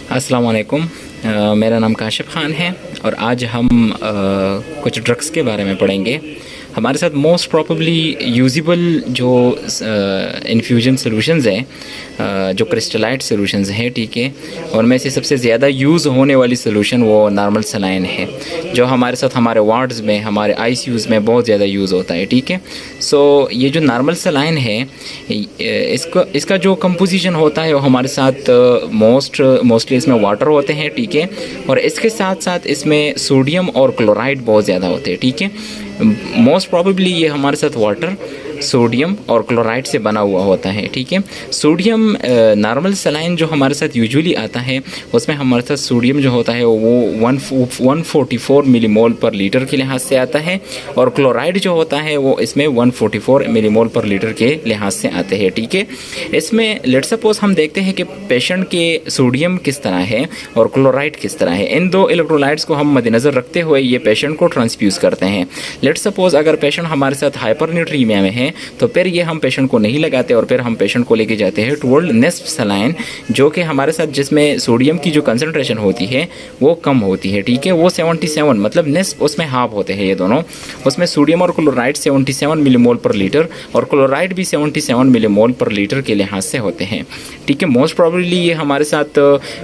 अस्सलाम वालेकुम। मेरा नाम काशिफ ख़ान है और आज हम कुछ ड्रग्स के बारे में पढ़ेंगे। हमारे साथ मोस्ट प्रॉबली यूजिबल जो इन्फ्यूजन सॉल्यूशंस हैं, जो क्रिस्टलाइट सॉल्यूशंस हैं, ठीक है, उनमें से सबसे ज़्यादा यूज़ होने वाली सॉल्यूशन वो नॉर्मल सलाइन है, जो हमारे साथ हमारे वार्ड्स में, हमारे आईसीयूज़ में बहुत ज़्यादा यूज़ होता है, ठीक है। सो ये जो नॉर्मल सलाइन है, इसका जो कंपोजिशन होता है वो हमारे साथ मोस्टली इसमें वाटर होते हैं, ठीक है, और इसके साथ साथ इसमें सोडियम और क्लोराइड बहुत ज़्यादा होते हैं, ठीक है। मोस्ट प्रॉबेबली ये हमारे साथ वाटर, सोडियम और क्लोराइड से बना हुआ होता है, ठीक है। सोडियम नॉर्मल सलाइन जो हमारे साथ यूजुअली आता है उसमें हमारे साथ सोडियम जो होता है वो 144 मिलीमोल पर लीटर के लिहाज से आता है, और क्लोराइड जो होता है वो इसमें 144 मिलीमोल पर लीटर के लिहाज से आते हैं, ठीक है। इसमें लेट सपोज हम देखते हैं कि पेशेंट के सोडियम किस तरह है और क्लोराइड किस तरह है। इन दो इलेक्ट्रोलाइट्स को हम मद्देनज़र रखते हुए ये पेशेंट को ट्रांसफ्यूज़ करते हैं। लेट सपोज अगर पेशेंट हमारे साथ हाइपरन्यूट्रीमिया में है तो फिर ये हम पेशेंट को नहीं लगाते और फिर हम पेशेंट को लेके जाते हैं टुवर्ड नेस्प सलाइन, जो कि हमारे साथ जिसमें सोडियम की जो कंसंट्रेशन होती है वो कम होती है, ठीक है। वो 77 मतलब नेस्प उसमें हाफ होते हैं ये दोनों। उसमें सोडियम और क्लोराइड 77 मिलीमोल पर लीटर और क्लोराइड भी 77 मिलीमोल पर लीटर के लिहाज से होते हैं, ठीक है। मोस्ट प्रॉबेबली ये हमारे साथ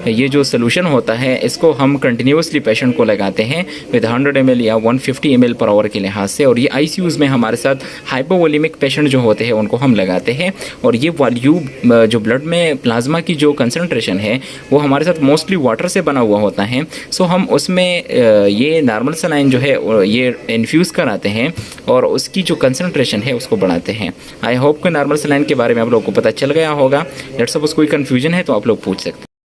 ये जो सोल्यूशन होता है इसको हम कंटिन्यूसली पेशेंट को लगाते हैं विद 100 ml या 150 ml पर आवर के लिहाज से, और ये आईसीयूज़ में हमारे साथ हाइपोवोलेमिक पेशेंट जो होते हैं उनको हम लगाते हैं। और ये वॉल्यूम जो ब्लड में प्लाज्मा की जो कंसंट्रेशन है वो हमारे साथ मोस्टली वाटर से बना हुआ होता है। सो हम उसमें ये नॉर्मल सलाइन जो है ये इन्फ्यूज़ कराते हैं और उसकी जो कंसंट्रेशन है उसको बढ़ाते हैं। आई होप कि नॉर्मल सलाइन के बारे में आप लोगों को पता चल गया होगा। लेट्स सपोज कोई कन्फ्यूजन है तो आप लोग पूछ सकते हैं।